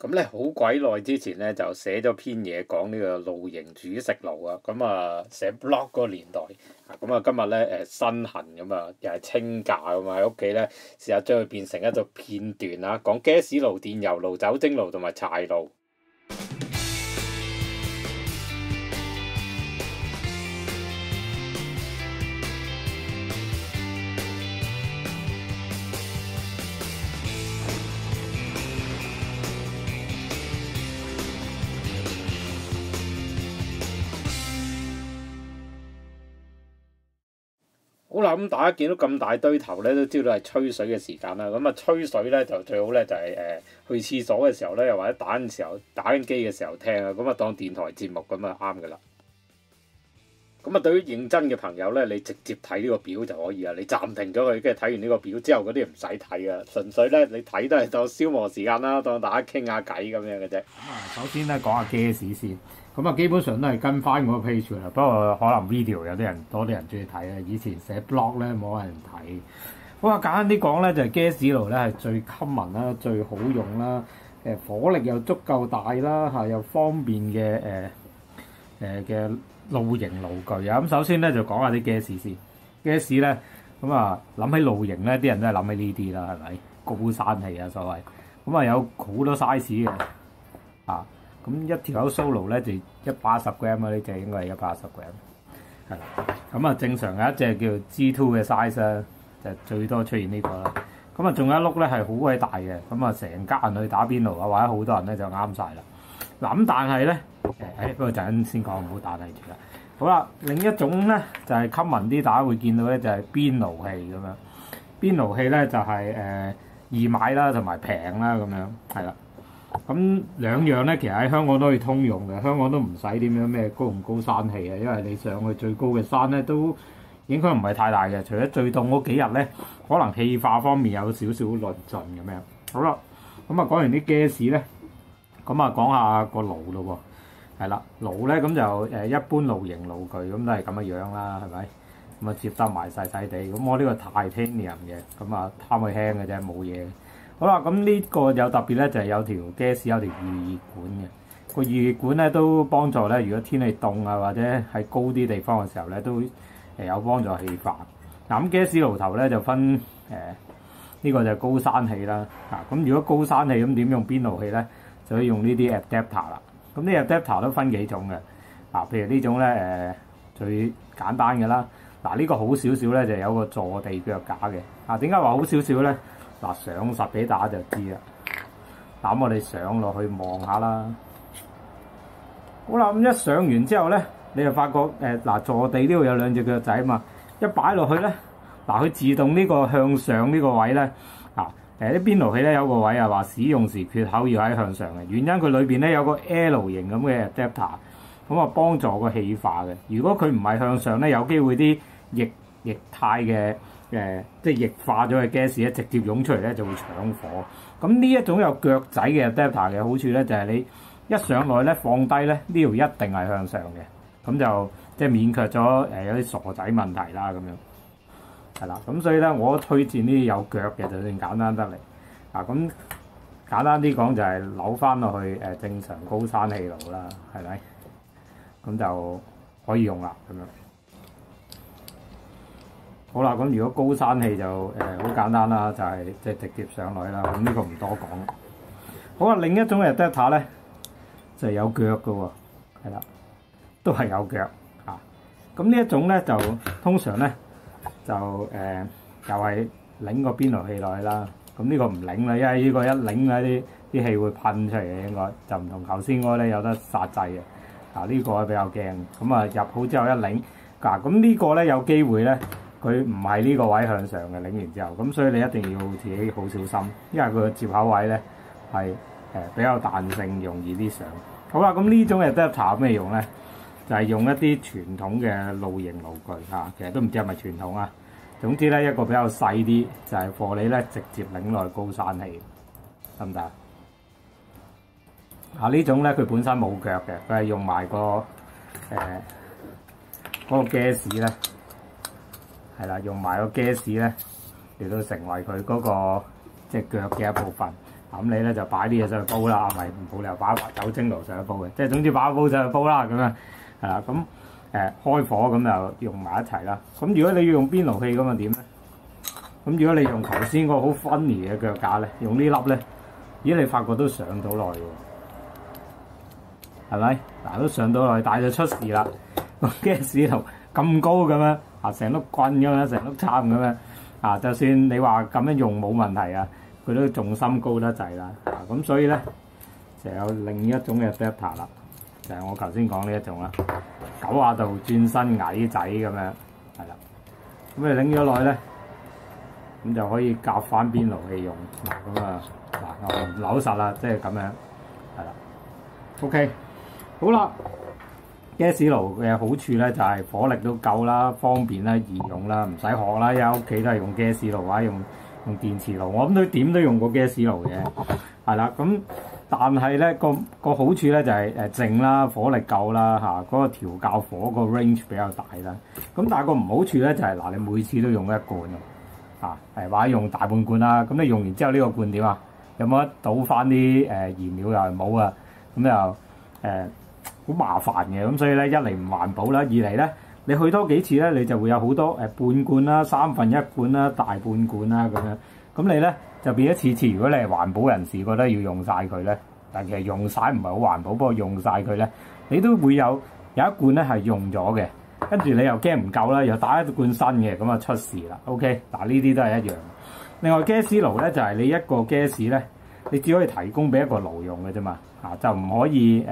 咁咧好鬼耐之前咧就寫咗篇嘢講呢個露營煮食爐啊，咁啊寫 blog 嗰個年代啊，咁啊今日咧身痕咁啊，又係清假咁啊喺屋企咧試下將佢變成一個片段啊，講 gas 爐、電油爐、酒精爐同埋柴爐。好啦，咁大家見到咁大堆頭咧，都知道係吹水嘅時間啦。咁啊，吹水咧就最好咧就係去廁所嘅時候咧，又或者打緊機嘅時候聽啊。咁啊，當電台節目咁啊啱噶啦。咁啊，對於認真嘅朋友咧，你直接睇呢個表就可以啦。你暫停咗佢，跟住睇完呢個表之後，嗰啲唔使睇啊。純粹咧你睇都係當消磨時間啦，當大家傾下偈咁樣嘅啫。首先咧講下 gas 先。咁啊，基本上都係跟翻嗰個 page 啦。不過可能 video 有啲人多啲人中意睇啊。以前寫 blog 咧冇人睇。好啊，簡單啲講咧，就係 gas 爐咧係最 common 啦，最好用啦。火力又足夠大啦，嚇又方便嘅露營爐具啊。咁首先咧就講下啲 gas 先。gas 咧咁啊諗起露營咧，啲人都係諗起呢啲啦，係咪？高山氣啊所謂。咁啊有好多 size 嘅啊。咁一條友 solo 咧就110g 啊，呢隻應該係110g，係啦。咁啊正常有一隻叫 G2 嘅 size 啦，就最多出現呢個啦。咁啊仲有一碌咧係好鬼大嘅，咁啊成家人去打邊爐啊，或者好多人咧就啱晒啦。嗱咁但係咧不過陣先講，唔好打低住啦。好啦，另一種咧就係 common 啲，大家會見到咧就係邊爐器咁樣。邊爐器咧就係易買啦，同埋平啦咁樣，係啦。咁兩樣咧，其實喺香港都可以通用嘅。香港都唔使點樣咩高唔高山氣啊，因為你上去最高嘅山咧都影響唔係太大嘅。除咗最凍嗰幾日咧，可能氣化方面有少少論盡咁樣。好啦，咁啊講完啲 gas 咧，咁啊講下個爐咯喎。係啦，爐咧咁就一般露營爐具咁都係咁嘅樣啦，係咪？咁啊接得埋細細地。咁我呢個 titanium 嘅，咁啊貪佢輕嘅啫，冇嘢。好啦，咁呢個有特別咧，就係有條 gas 有條預熱管嘅。個預熱管咧都幫助咧，如果天氣凍啊或者係高啲地方嘅時候咧，都有幫助氣化。嗱咁 gas 爐頭咧就分呢個就係高山氣啦。咁如果高山氣咁點用邊爐氣咧？就可以用呢啲 adapter 啦。咁呢 adapter 都分幾種嘅。譬如呢種咧最簡單嘅啦。呢個好少少咧就有個坐地腳架嘅。點解話好少少咧？上實俾大家就知啦。咁我哋上落去望下啦。好啦，咁一上完之後咧，你就發覺坐地呢度有兩隻腳仔啊嘛。一擺落去咧，佢自動呢個向上呢個位咧，啲邊爐器咧有個位啊，話使用時缺口要喺向上嘅。原因佢裏邊咧有個 L 型咁嘅 adapter，咁啊幫助個氣化嘅。如果佢唔係向上咧，有機會啲液態嘅。即係液化咗嘅 gas 咧，直接湧出嚟咧就會搶火。咁呢一種有腳仔嘅 adapter 嘅好處咧，就係你一上來咧放低咧，呢條一定係向上嘅，咁就即係免卻咗有啲傻仔問題啦咁樣。係啦，咁所以咧我推薦呢啲有腳嘅，就算簡單得嚟。咁簡單啲講就係扭翻落去正常高山氣爐啦，係咪？咁就可以用啦咁樣。好啦，咁如果高山氣就好簡單啦，就係即係直接上來啦。咁呢個唔多講。好啦，另一種 adapter 咧就係有腳嘅喎，係啦，都係有腳嚇。咁呢一種咧就通常咧就又係擰個邊爐氣落去啦。咁呢個唔擰啦，因為呢個一擰咧啲氣會噴出嚟嘅，應該就唔同頭先嗰咧有得煞掣嘅。呢個比較驚。咁啊入好之後一擰，咁呢個咧有機會咧。佢唔係呢個位向上嘅，擰完之後，咁所以你一定要自己好小心，因為佢個接口位咧係比較彈性，容易啲上。好啦，咁呢種 adapter 有咩用咧？就係用一啲傳統嘅露營爐具其實都唔知係咪傳統啊。總之咧一個比較細啲，就係貨你咧直接擰落去高山氣，得唔得？呢種咧佢本身冇腳嘅，佢係用埋個嗰個 gas 咧。係啦，用埋個 gas 咧嚟到成為佢嗰個隻腳嘅一部分。咁你咧就擺啲嘢上去煲啦，咪冇理由擺酒精爐上去煲嘅，即係總之擺個煲上去煲啦咁樣係啦。咁開火咁就用埋一齊啦。咁如果你要用邊爐器咁啊點咧？咁如果你用頭先個好 funny 嘅腳架咧，用呢粒咧，咦你發覺都上到落去喎，係咪？嗱都上到落去，但係就出事啦。個 gas 爐咁高咁樣啊，成碌棍咁樣，成碌杉咁樣啊，就算你話咁樣用冇問題啊，佢都重心高得滯啦。啊咁所以咧就有另一種嘅 adapter 啦，就係我頭先講呢一種啦，90度轉身矮仔咁樣係啦。咁你拎咗落去咧。咁就可以夾翻邊爐器用，咁啊我扭實啦，即係咁樣，係啦。OK， 好啦，gas 爐嘅好處咧就係火力都夠啦，方便啦，易用啦，唔使學啦，因為屋企都係用 gas 爐或者用電磁爐，我諗都點都用過 gas 爐嘅，係啦。咁但係咧個好處咧就係靜啦，火力夠啦嚇，嗰個調校火個 range 比較大啦。咁但係個唔好處咧就係嗱，你每次都用一罐。或者用大半罐啦，咁你用完之後呢個罐點啊？有冇得倒翻啲燃料又係冇啊？咁又好麻煩嘅，咁所以咧一嚟唔環保啦，二嚟咧你去多幾次咧，你就會有好多半罐啦、1/3罐啦、大半罐啦咁樣，咁你咧就變咗次次，如果你係環保人士覺得要用晒佢咧，但其實用晒唔係好環保，不過用晒佢咧，你都會有一罐咧係用咗嘅。跟住你又驚唔夠啦，又打一罐新嘅，咁啊出事啦。OK， 嗱呢啲都係一樣。另外 gas 爐咧就係你一個 gas 咧，你只可以提供俾一個爐用嘅啫嘛，就唔可以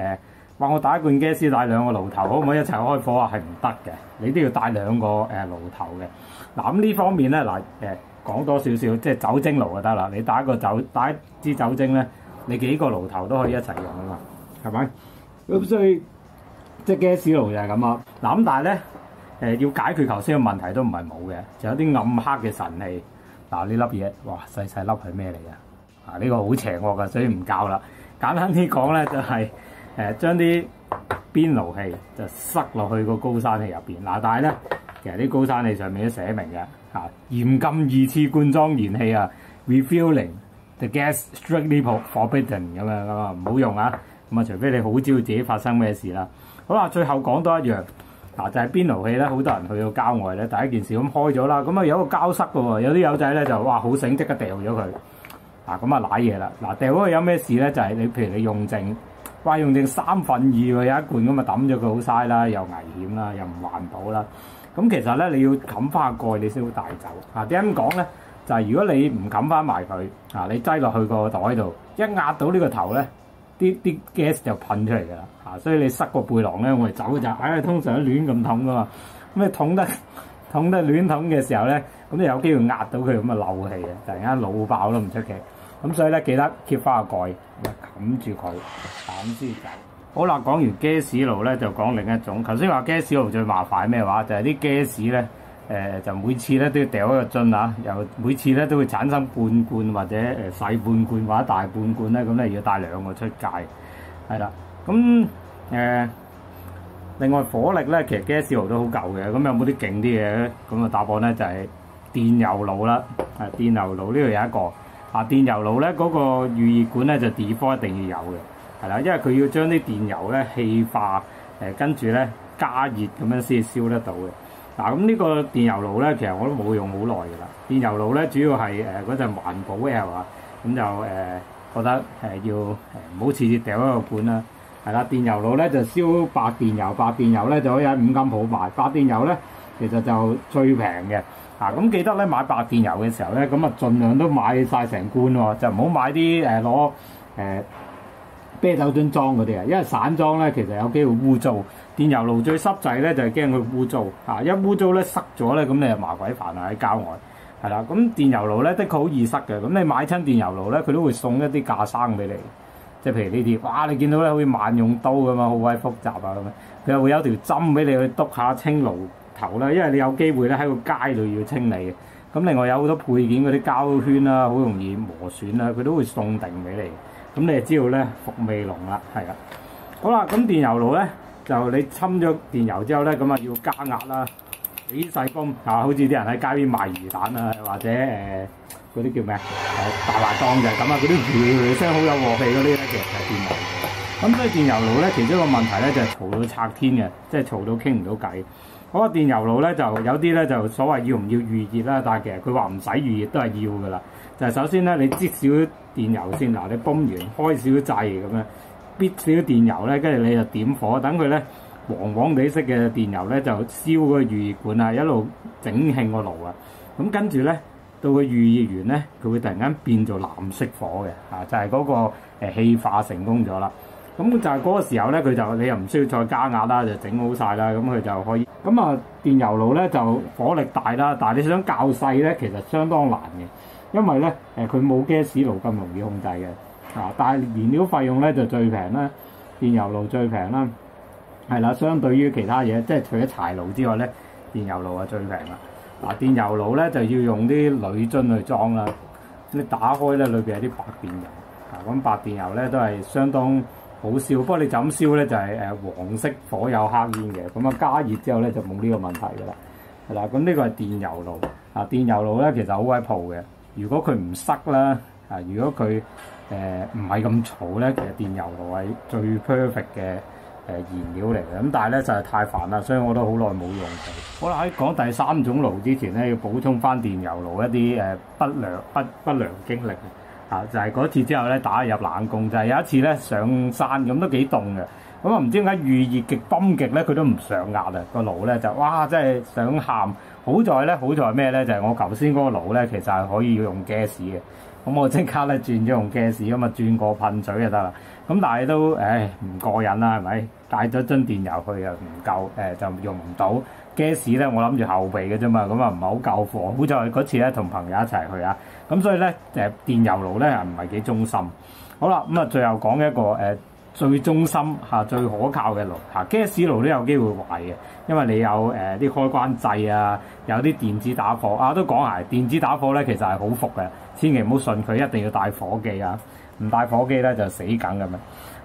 話我打一罐 gas 帶兩個爐頭，可唔可以一齊開火啊？係唔得嘅，你都要帶兩個爐頭嘅。嗱咁呢方面咧講多少少，即係酒精爐就得啦。你打一支酒精咧，你幾個爐頭都可以一齊用啊嘛，係咪？咁所以即係 gas 爐就係咁啊！嗱咁但係咧要解決頭先嘅問題都唔係冇嘅，就有啲暗黑嘅神器。嗱呢粒嘢，哇細細粒係咩嚟㗎？呢個好邪惡㗎，所以唔教啦。簡單啲講咧，就係將啲邊爐器就塞落去個高山器入邊。嗱但係咧，其實啲高山器上面都寫明嘅嚴禁二次灌裝燃氣啊 ，refueling the gas strictly forbidden 咁樣啊，唔好用啊！咁啊，除非你好知道自己發生咩事啦。好啦，最後講多一樣，就係邊爐器咧，好多人去到郊外咧，第一件事咁開咗啦，咁啊有一個膠塞嘅喎，有啲友仔咧就哇好醒，即刻掉咗佢，咁啊瀨嘢啦，掉咗佢有咩事咧？就係你譬如你用剩2/3喎，有一罐咁啊抌咗佢好嘥啦，又危險啦，又唔環保啦。咁其實咧你要冚翻個蓋你先會帶走。點解咁講咧？就係如果你唔冚翻埋佢，你擠落去個袋度，一壓到呢個頭咧。啲 gas 就噴出嚟㗎啦，所以你塞個背囊咧，我哋走就通常都亂咁捅㗎嘛，咁你捅得亂捅嘅時候咧，咁你有機會壓到佢咁啊漏氣嘅，突然間腦爆都唔出奇。咁所以咧記得揭翻個蓋，冚住佢，咁先走。好啦，講完 gas 爐咧，就講另一種。頭先話 gas 爐最麻煩係咩話？就係啲 gas 咧。就每次咧都要掉一個樽又每次咧都會產生半罐或者細半罐或者大半罐咧，咁咧要帶2個出街，係啦。咁另外火力咧，其實 gas 爐都好舊嘅，咁有冇啲勁啲嘅咧？咁啊答案咧就係電油爐啦。電油爐呢度有一個電油爐咧嗰個預熱管咧就 default 一定要有嘅，係啦，因為佢要將啲電油咧氣化，跟住咧加熱咁樣先燒得到嘅。咁呢個電油爐咧，其實我都冇用好耐㗎啦。電油爐咧，主要係嗰陣環保 L 咁就覺得要唔好次次掉一個罐啦。係啦，電油爐咧就燒白電油，白電油咧就可以喺5金鋪買。白電油咧其實就最平嘅。咁記得咧買白電油嘅時候咧，咁啊盡量都買晒成罐喎，就唔好買啲攞啤酒樽裝嗰啲因為散裝咧其實有機會污糟。電油爐最濕滯咧就係驚佢污糟，一污糟咧塞咗咧，咁你就麻鬼煩喺郊外，係啦。咁電油爐咧的確好易塞嘅，咁你買親電油爐咧，佢都會送一啲架生俾你，即係譬如呢啲，哇！你見到咧好似萬用刀咁啊，好鬼複雜咁樣，佢又會有條針俾你去篤下清爐頭啦，因為你有機會咧喺個街度要清理嘅。咁另外有好多配件嗰啲膠圈啦，好容易磨損啦，佢都會送定俾你，咁你就知道咧伏味濃啦，係啦。好啦，咁電油爐咧。就你侵咗電油之後咧，咁啊要加壓啦，起細風好似啲人喺街邊賣魚蛋啊，或者嗰嗰啲叫咩大排檔就係咁啊，嗰啲聲好有鑊氣嗰啲咧，其實係電油爐。咁所以電油爐咧，其中一個問題咧就係嘈到拆天嘅，即係嘈到傾唔到偈。嗰個電油爐咧就有啲咧就所謂要唔要預熱啦，但係其實佢話唔使預熱都係要噶啦。就係首先咧，你擠少電油先嗱，你泵完開少掣咁樣，逼少電油咧，跟住你就點火，等佢咧黃黃地色嘅電油咧就燒個預熱管啊，一路整興個爐啊。咁跟住咧到佢預熱完咧，佢會突然間變做藍色火嘅，就係嗰個氣化成功咗啦。咁就係嗰個時候咧，佢就你又唔需要再加壓啦，就整好晒啦，咁佢就可以。咁啊，電油爐咧就火力大啦，但係你想較細咧，其實相當難嘅，因為咧佢冇 gas 爐咁容易控制嘅，但係燃料費用咧就最平啦，電油爐最平啦，係啦，相對於其他嘢，即係除咗柴爐之外咧，電油爐係最平啦。嗱，電油爐咧就要用啲鋁樽去裝啦，你打開咧裏邊有啲白電油，咁白電油咧都係相當好燒，不過你就咁燒咧就係黃色火有黑煙嘅，咁啊加熱之後咧就冇呢個問題㗎啦，係啦，咁呢個係電油爐，電油爐咧其實好鬼蒲嘅，如果佢唔塞啦，如果佢唔係咁嘈咧，其實電油爐係最 perfect 嘅燃料嚟嘅，咁但係咧就係太煩啦，所以我都好耐冇用過。好啦，喺講第三種爐之前咧，要補充翻電油爐一啲不良經歷。就係嗰次之後咧，打入冷宮就係有一次咧上山咁都幾凍嘅，咁啊唔知點解預熱極泵極咧佢都唔上壓啊，個爐咧就哇真係想喊。好在咩咧？就係我頭先嗰個爐咧其實係可以要用 gas 嘅，咁我即刻咧轉咗用 gas 咁啊轉過噴水就得啦。咁但係都唔過癮啦，係咪？帶咗樽電油去又唔夠就用唔到 gas 咧，我諗住後備嘅啫嘛，咁啊唔係好夠火。好在嗰次咧同朋友一齊去啊，咁所以咧電油爐咧唔係幾忠心。好啦，咁啊最後講一個最忠心最可靠嘅爐gas 爐都有機會壞嘅，因為你有啲開關掣啊，有啲電子打火都講下電子打火咧其實係好伏嘅，千祈唔好信佢，一定要帶火機啊，唔帶火機咧就死梗咁樣。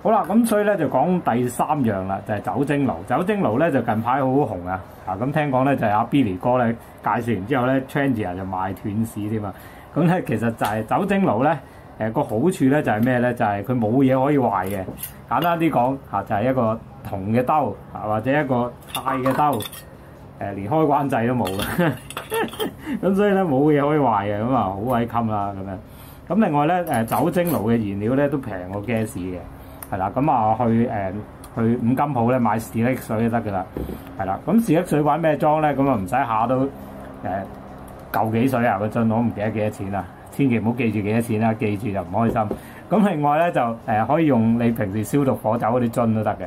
好啦，咁所以咧就講第三樣啦，就係酒精爐。酒精爐咧就近排好紅啊！咁聽講咧就係阿 Billy 哥咧介紹完之後咧 Trendy 就賣斷市添啊！咁咧其實就係酒精爐咧個好處咧就係咩咧？就係佢冇嘢可以壞嘅。簡單啲講就係一個銅嘅兜或者一個鈦嘅兜，連開關掣都冇嘅。咁所以咧冇嘢可以壞嘅，咁啊好鬼襟啦咁樣。咁另外咧酒精爐嘅燃料咧都平過 gas 嘅。係啦，咁啊去五金鋪咧買士力水就得㗎啦，係啦，咁士力水玩咩裝咧？咁啊唔使下都夠幾水啊個樽，我唔記得幾多錢啦，千祈唔好記住幾多錢啦，記住就唔開心。咁另外咧就可以用你平時消毒火酒嗰啲樽都得嘅，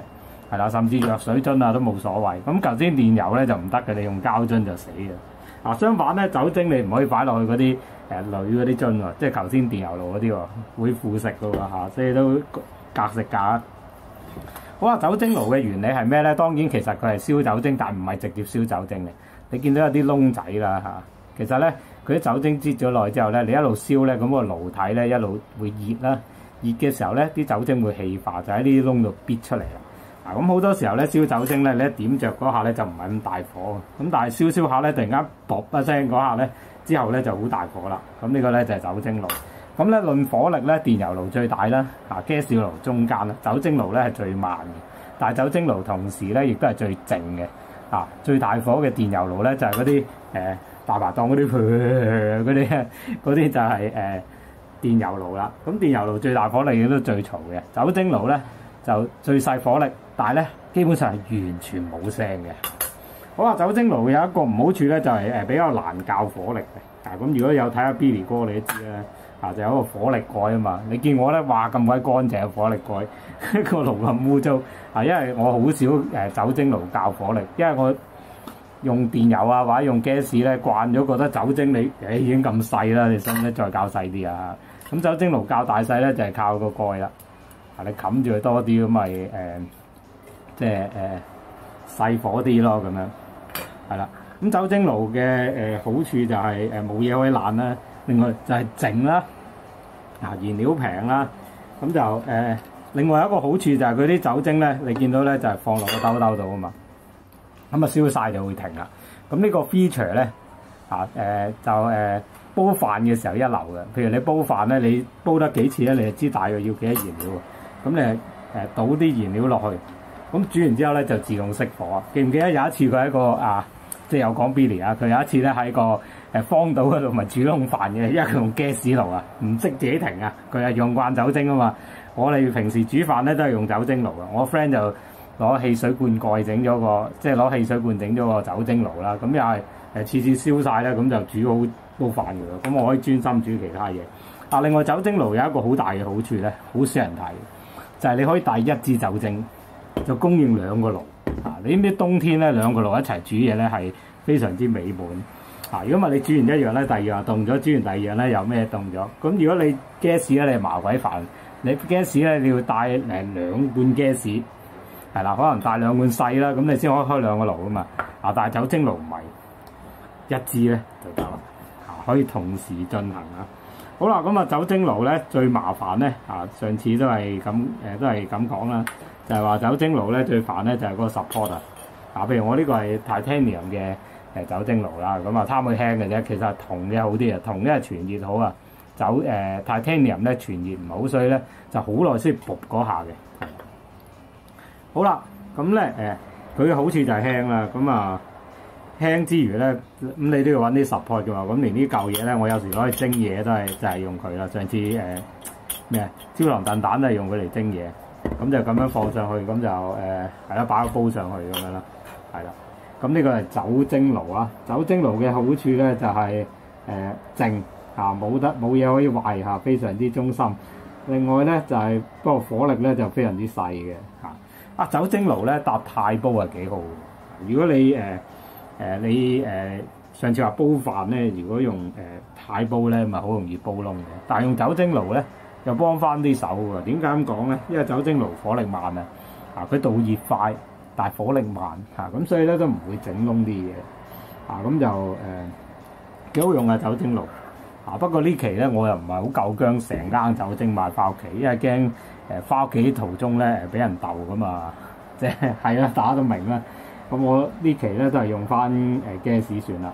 係啦，甚至藥水樽啊都冇所謂。咁頭先電油咧就唔得嘅，你用膠樽就死嘅。相反咧酒精你唔可以擺落去嗰啲鋁嗰啲樽喎，即係頭先電油爐嗰啲喎，會腐蝕㗎喎所以都格食價。好啦，酒精爐嘅原理係咩咧？當然其實佢係燒酒精，但唔係直接燒酒精嘅。你見到有啲窿仔啦其實咧佢啲酒精擠咗落去之後咧，你一路燒咧，咁個爐體咧一路會熱啦。熱嘅時候咧，啲酒精會氣化，就喺呢啲窿度逼出嚟啦。咁好多時候咧燒酒精咧，你一點着嗰下咧就唔係咁大火，咁但係燒下咧突然間噥一聲嗰下咧，之後咧就好大火啦。咁呢個咧就係酒精爐。咁咧論火力咧，電油爐最大啦，gas 爐中間啦，酒精爐咧係最慢嘅。但係酒精爐同時咧亦都係最靜嘅。最大火嘅電油爐咧就係嗰啲大排檔嗰啲嗰啲就係電油爐啦。咁電油爐最大火力亦都最嘈嘅。酒精爐咧就最細火力，但係咧基本上係完全冇聲嘅。好啦，酒精爐有一個唔好處咧，就係比較難校火力嘅。咁如果有睇下 Billy 哥你都知啦。就有一個火力蓋啊嘛，你見我咧話咁鬼乾淨嘅火力蓋，個爐咁污糟因為我好少酒精爐校火力，因為我用電油或者用 gas 咧慣咗，覺得酒精你已經咁細啦，你使唔使再校細啲啊？咁酒精爐校大細咧就係靠個蓋啦，你冚住佢多啲咁咪即係細火啲咯咁樣，係啦。咁酒精爐嘅好處就係冇嘢可以爛啦。另外就係靜啦，燃料平啦，咁就另外一個好處就係佢啲酒精咧，你見到咧就係放落個兜兜度啊嘛，咁啊燒晒就會停啦。咁呢個 feature 咧煲飯嘅時候一流嘅。譬如你煲飯咧，你煲得幾次咧，你就知大約要幾多燃料。咁你倒啲燃料落去，咁煮完之後咧就自動熄火。記唔記得有一次佢喺個即係有講 Billy 啊，佢有一次咧喺個荒島嗰度咪煮燶飯嘅，因為佢用 gas 爐啊，唔識自己停啊，佢係用慣酒精啊嘛。我哋平時煮飯咧都係用酒精爐啊。我 friend 就攞汽水罐蓋整咗個，即係攞汽水罐整咗個酒精爐啦。咁又係次次燒晒咧，咁就煮好煲飯嘅咯。咁我可以專心煮其他嘢。另外酒精爐有一個好大嘅好處咧，好少人睇，就係你可以帶一支酒精就供應兩個爐。你知唔知冬天咧兩個爐一齊煮嘢咧係非常之美滿。如果唔係你煮完一樣咧，第二樣凍咗；煮完第二樣咧，有咩凍咗？咁如果你 gas 咧，你係麻鬼煩。你 gas 咧，你要帶兩罐 gas， 係啦，可能帶兩罐細啦，咁你先可以開兩個爐啊嘛。但係酒精爐唔係一支咧就得啦，可以同時進行啊。好啦，咁酒精爐咧最麻煩咧上次都係咁講啦，就係話酒精爐咧最煩咧就係嗰個 support 譬如我呢個係 titanium 嘅酒精爐啦，咁貪佢輕嘅啫，其實銅嘅好啲啊，銅咧係傳熱好啊。titanium 咧傳熱唔好，所以咧就好耐先卜嗰下嘅。好啦，咁咧佢嘅好處就係輕啦，咁輕之餘咧，咁你都要揾啲 support 嘅嘛。咁連呢嚿嘢咧，我有時攞去蒸嘢都係就係用佢啦。上次焦糖燉蛋都係用佢嚟蒸嘢，咁就咁樣放上去，咁就係啦，擺個煲上去咁樣啦，係啦。咁呢個係酒精爐啊。酒精爐嘅好處咧就係靜。冇嘢可以壞非常之忠心。另外咧就係不過火力咧就非常之細嘅酒精爐咧搭鈦煲係幾好。如果你上次話煲飯咧，如果用鈦煲咧，咪好容易煲燶嘅。但係用酒精爐咧又幫翻啲手喎。點解咁講咧？因為酒精爐火力慢佢導熱快，但係火力慢咁所以咧都唔會整燶啲嘢咁就幾好用酒精爐。不過呢期咧，我又唔係好夠薑成間酒精買翻屋企，因為驚翻屋企途中咧俾人鬥噶嘛，即係啦，大家都明啦。咁我呢期咧都係用翻gas 算啦，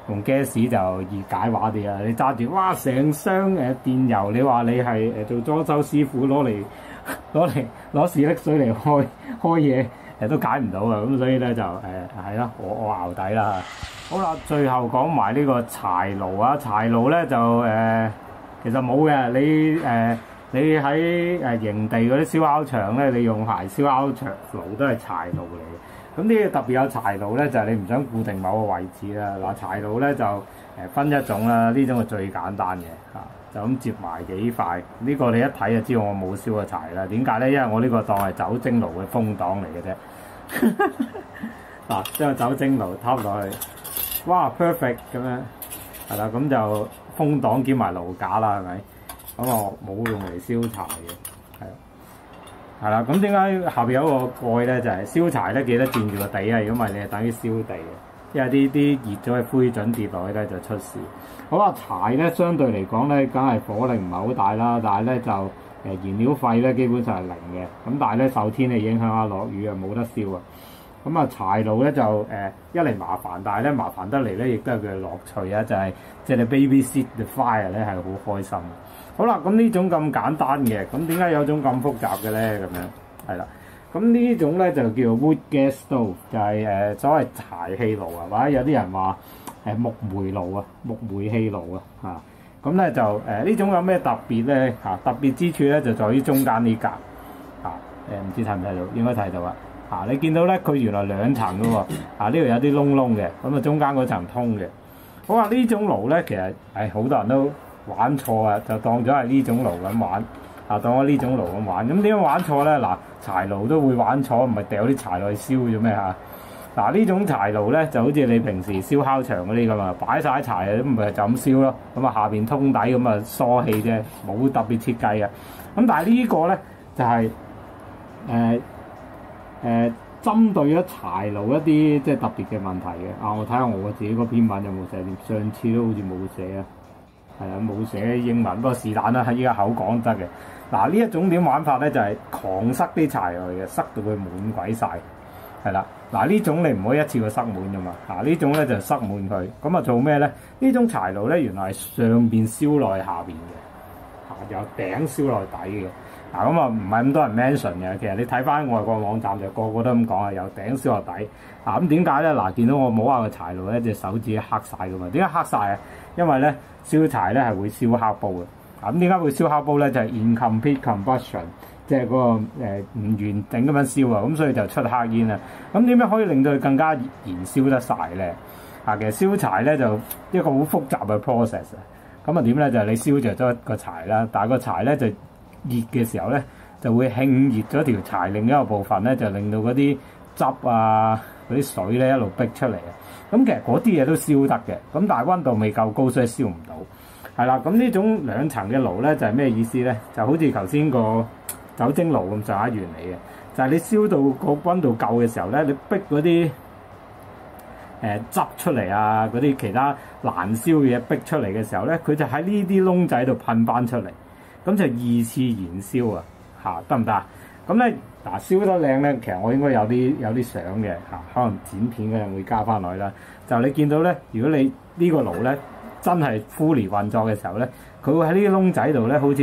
用 gas 就易解話啲啊。你揸住哇成箱電油，你話你係做裝修師傅攞士力水嚟開嘢都解唔到啊。咁所以咧就係啦，我熬底啦。好啦，最後講埋呢個柴爐啊！柴爐咧就其實冇嘅，你喺營地嗰啲燒烤場咧，你用柴燒烤場爐都係柴爐嚟嘅。咁呢個特別有柴爐咧，就係你唔想固定某個位置啦。柴爐咧就分一種啦，呢種係最簡單嘅就咁接埋幾塊。呢個你一睇就知道我冇燒過柴啦。點解咧？因為我呢個當係酒精爐嘅風檔嚟嘅啫。將個酒精爐攤落去。哇 perfect 咁樣係啦，咁就風檔兼埋爐架啦，係咪？咁我冇用嚟燒柴嘅，係啦。咁點解下邊有一個蓋咧？就係燒柴咧，記得墊住個地啊！如果唔係，你係等於燒地嘅，因為啲熱咗嘅灰燼跌落去咧就出事。好啦，柴咧相對嚟講咧，梗係火力唔係好大啦，但係咧就燃料費咧基本上係零嘅。咁但係咧受天氣影響啊，落雨啊冇得燒啊。咁柴爐咧就一嚟麻煩，但係咧麻煩得嚟咧，亦都係佢嘅樂趣啊！就係即係你 babysit the fire 咧係好開心。好啦，咁呢種咁簡單嘅，咁點解有種咁複雜嘅咧？咁樣係啦，咁呢種咧就叫 wood gas stove，就係所謂柴氣爐啊，或者有啲人話木煤爐啊、木煤氣爐啊咁咧就呢種有咩特別咧？特別之處咧就在於中間呢格唔知睇唔睇到？應該睇到啊！你見到咧，佢原來兩層嘅喎，呢度有啲窿窿嘅，咁中間嗰層通嘅。好啊，呢種爐咧，其實好多人都玩錯啊，就當咗係呢種爐咁玩，當咗呢種爐咁玩。咁點樣玩錯咧？柴爐都會玩錯，唔係掉啲柴落去燒咗咩嚇？呢種柴爐咧，就好似你平時燒烤場嗰啲咁啊，擺晒柴啊，咁咪就咁燒咯。咁下邊通底咁啊，疏氣啫，冇特別設計嘅。咁但係呢個咧就係針對咗柴爐一啲即係特別嘅問題嘅。我睇下我自己嗰篇文有冇寫添，上次都好似冇寫啊。係啊，冇寫英文，不過是但啦，喺依家口講得嘅。呢一種點玩法咧，就係狂塞啲柴落去嘅，塞到佢滿鬼晒。係啦，嗱呢種你唔可以一次過塞滿㗎嘛，呢種咧就塞滿佢，咁啊做咩咧？呢種柴爐咧原來係上邊燒落去下邊嘅，由頂燒落底嘅，咁啊唔係咁多人 mention 嘅，其實你睇翻外國網站就個個都咁講啊，由頂燒落底，咁點解咧？嗱，見到我摸下個柴爐咧，隻手指黑晒㗎嘛，點解黑晒啊？因為咧燒柴咧係會燒黑煲嘅，咁點解會燒黑煲咧？就係 incomplete combustion。即係嗰個唔完整咁樣燒啊，咁所以就出黑煙啦。咁點樣可以令到佢更加燃燒得晒咧？其實燒柴咧就一個好複雜嘅 process 啊。咁啊點咧？就係你燒着咗個柴啦，但係個柴咧就熱嘅時候咧就會興熱咗條柴另一個部分咧，就令到嗰啲汁啊嗰啲水咧一路逼出嚟啊。咁其實嗰啲嘢都燒得嘅，咁但係溫度未夠高，所以燒唔到。係啦，咁呢種兩層嘅爐咧就係咩意思咧？就好似頭先個酒精爐咁上下原理嘅，就係你燒到個溫度夠嘅時候咧，你逼嗰啲汁出嚟啊，嗰啲其他難燒嘅嘢逼出嚟嘅時候咧，佢就喺呢啲窿仔度噴翻出嚟，咁就二次燃燒啊，得唔得啊？咁咧嗱燒得靚咧，其實我應該有啲相嘅可能剪片嗰陣會加翻落去啦。就你見到咧，如果你呢個爐咧真係 fully 運作嘅時候咧，佢會喺呢啲窿仔度咧，好似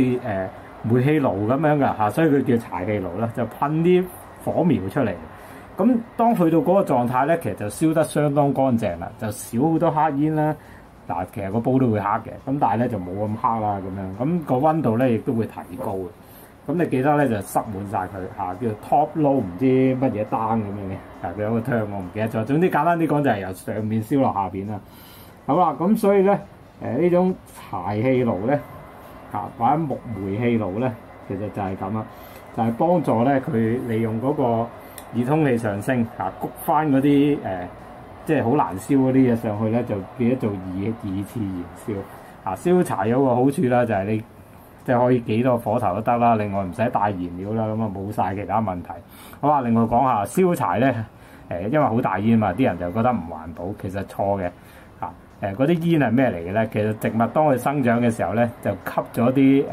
煤氣爐咁樣㗎，所以佢叫柴氣爐啦，就噴啲火苗出嚟。咁當去到嗰個狀態咧，其實就燒得相當乾淨啦，就少好多黑煙啦。嗱，其實個煲都會黑嘅，咁但係咧就冇咁黑啦咁樣。咁個溫度咧亦都會提高嘅。咁你記得咧就塞滿晒佢叫做 top load 唔知乜嘢單咁樣嘅，佢有個 term 我唔記得咗。總之簡單啲講就係由上面燒落下邊啦。好啦，咁所以咧呢種柴氣爐咧或者木煤氣爐咧，其實就係咁啦，就係幫助咧佢利用嗰個熱空氣上升谷翻嗰啲即係好難燒嗰啲嘢上去咧，就變咗做二次燃燒。燒柴有個好處啦，就係你即係可以幾多火頭都得啦，另外唔使帶燃料啦，咁啊冇晒其他問題。好啊，另外講下燒柴咧因為好大煙嘛，啲人就覺得唔環保，其實錯嘅。嗰啲煙係咩嚟嘅咧？其實植物當佢生長嘅時候咧，就吸咗啲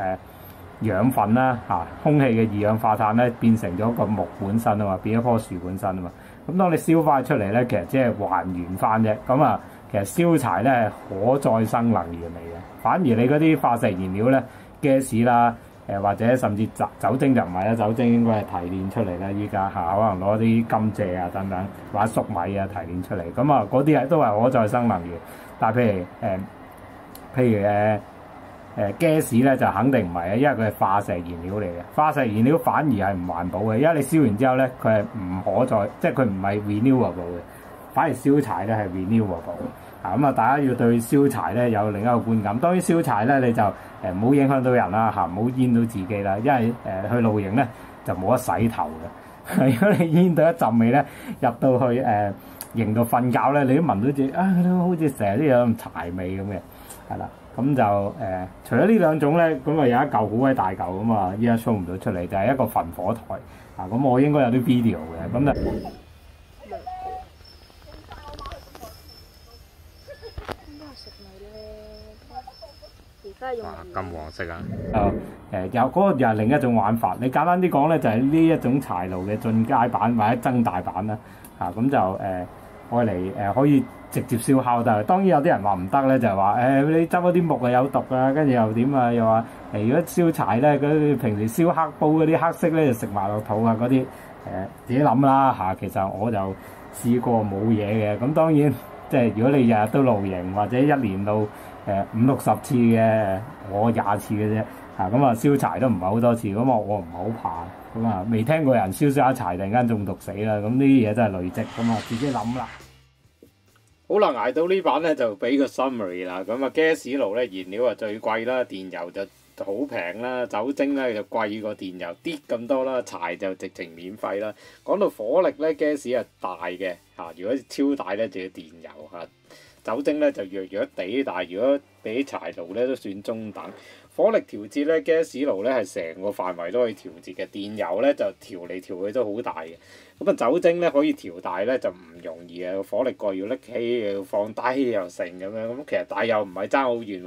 養分啦，空氣嘅二氧化碳咧變成咗個木本身啊嘛，變咗棵樹本身啊嘛。咁當你燒翻出嚟咧，其實即係還原翻啫。咁啊，其實燒柴咧係可再生能源嚟嘅，反而你嗰啲化石燃料咧 gas 啦，或者甚至酒精就唔係啦，酒精應該係提煉出嚟啦。依家可能攞啲甘蔗啊等等，或者粟米啊提煉出嚟，咁啊嗰啲都係可再生能源。但係譬如gas 咧就肯定唔係啊，因為佢係化石燃料嚟嘅。化石燃料反而係唔環保嘅，因為你燒完之後咧，佢係唔可再，即係佢唔係 renewable 嘅，反而燒柴咧係 renewable 嘅。咁啊，大家要對燒柴咧有另一個觀感。當然燒柴咧你就唔好影響到人啦，唔好煙到自己啦，因為去露營咧就冇得洗頭嘅。如果你煙到一陣味咧，入到去營度瞓覺咧，你都聞到隻好似成日都有咁柴味咁嘅，係啦。咁就除咗呢兩種咧，咁啊有一嚿好鬼大嚿咁啊，依家 show 唔到出嚟，就係一個焚火台咁我應該有啲 video 嘅，咁就哇咁黃色啊！有嗰個又係另一種玩法。你簡單啲講咧，就係呢一種柴爐嘅進階版或者增大版啦。咁就愛嚟可以直接燒烤得。當然有啲人話唔得咧，就係話你執嗰啲木啊有毒啊，跟住又點啊？又話如果燒柴咧，嗰啲平時燒黑煲嗰啲黑色咧就食埋落肚啊嗰啲自己諗啦。其實我就試過冇嘢嘅。咁當然即係如果你日日都露營或者一年露50-60次嘅，我20次嘅啫。咁啊燒柴都唔係好多次，咁我唔係好怕。咁啊未聽過人燒下柴突然間中毒死啦。咁呢啲嘢真係累積，咁啊自己諗啦。好啦，捱到呢版咧就俾個 summary 啦。咁啊 gas 爐咧燃料啊最貴啦，電油就好平啦，酒精咧就貴過電油啲咁多啦，柴就直情免費啦。講到火力咧 gas 係大嘅如果超大咧就要電油酒精咧就弱弱地，但係如果比柴爐咧都算中等。火力調節咧 gas 爐咧係成個範圍都可以調節嘅，電油咧就調嚟調去都好大嘅。咁啊酒精咧可以調大咧就唔容易嘅，火力過要拎起又要放低又成咁樣。咁其實但又唔係爭好遠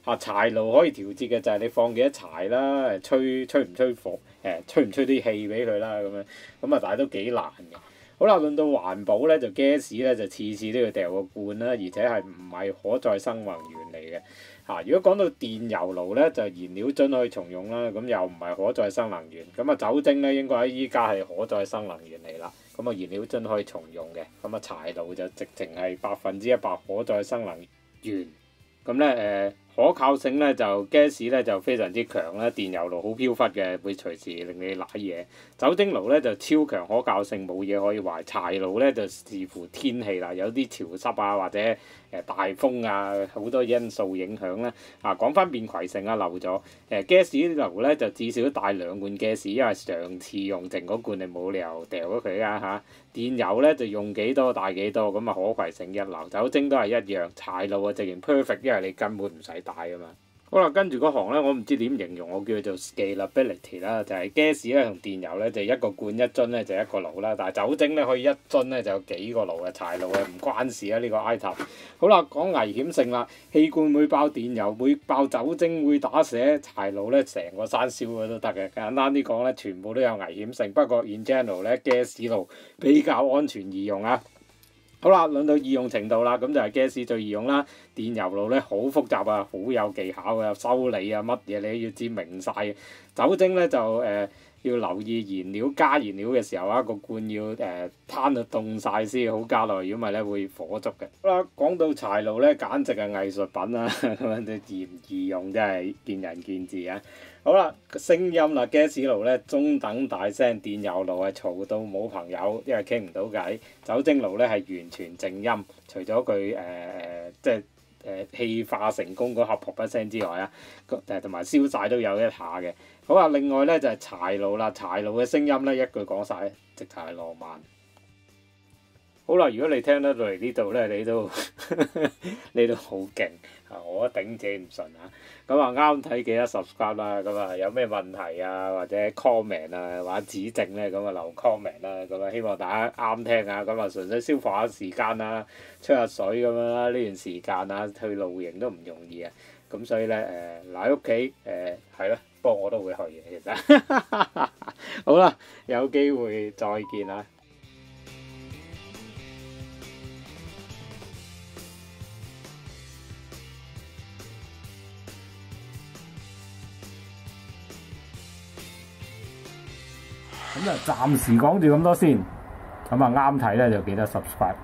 喎。柴爐可以調節嘅就係你放幾多柴啦，吹唔吹火，吹唔吹啲氣俾佢啦咁樣。咁啊但係都幾難嘅。好啦，論到環保咧，就 gas 咧就次次都要掉個罐啦，而且係唔係可再生能源嚟嘅嚇。如果講到電油爐咧，就燃料樽可以重用啦，咁又唔係可再生能源。咁啊酒精咧應該依家係可再生能源嚟啦，咁啊燃料樽可以重用嘅。咁啊柴爐就直情係100%可再生能源。咁咧可靠性咧就 gas 咧就非常之強啦，電油爐好飄忽嘅，會隨時令你瀨嘢。酒精爐咧就超強可靠性，冇嘢可以壞。柴爐咧就視乎天氣啦，有啲潮濕啊或者大風啊，好多因素影響啦。講翻便攜性啊，漏咗gas 爐咧就至少帶2罐 gas，因為上次用剩嗰罐你冇理由掉咗佢啊嚇。電油咧就用幾多帶幾多，咁啊可攜性一流。酒精都係一樣，柴爐啊直情 perfect，因為你根本唔使帶啊嘛。好啦，跟住嗰行咧，我唔知點形容，我叫做 scalability 啦，就係 gas 咧同電油咧就一個罐一樽咧就一個爐啦，但係酒精咧可以一樽咧就有幾個爐嘅，柴爐唔關事啊呢個 item。好啦，講危險性啦，氣罐會爆電油，會爆酒精，會打瀉，柴爐咧成個山燒咗都得嘅。簡單啲講咧，全部都有危險性。不過 in general 咧 gas 爐比較安全易用啊。好啦，論到易用程度啦，咁就係 gas 最易用啦。電油爐咧好複雜啊，好有技巧嘅，修理啊乜嘢你都要知明晒嘅。酒精咧就要留意加燃料嘅時候啊，個罐要攤到凍晒先好加落去，如果唔係咧會火燭嘅。好啦，講到柴爐咧，簡直係藝術品啊！咁樣易唔易用真係見仁見智啊。好啦，聲音啦 gas 爐咧中等大聲，電油爐係嘈到冇朋友，因為傾唔到偈。酒精爐咧係完全靜音，除咗佢即係氣化成功嗰下噗一聲之外啊，同埋燒晒都有一下嘅。好啊，另外咧就係柴爐啦，柴爐嘅聲音咧一句講晒，直頭係浪漫。好啦，如果你聽得到嚟呢度咧，你都你都好勁啊！我頂自己唔順啊！咁啊啱睇記得 subscribe 啦，咁啊有咩問題啊或者 comment 啊或者指正咧，咁啊留 comment 啦，咁啊希望大家啱聽啊，咁啊純粹消化下時間啊，吹下水咁樣啦，呢段時間啊去露營都唔容易啊，咁所以咧喺屋企係咯，不過我都會去嘅其實。好啦，有機會再見啊！咁就暫時講住咁多先，咁啊啱睇咧就記得 subscribe。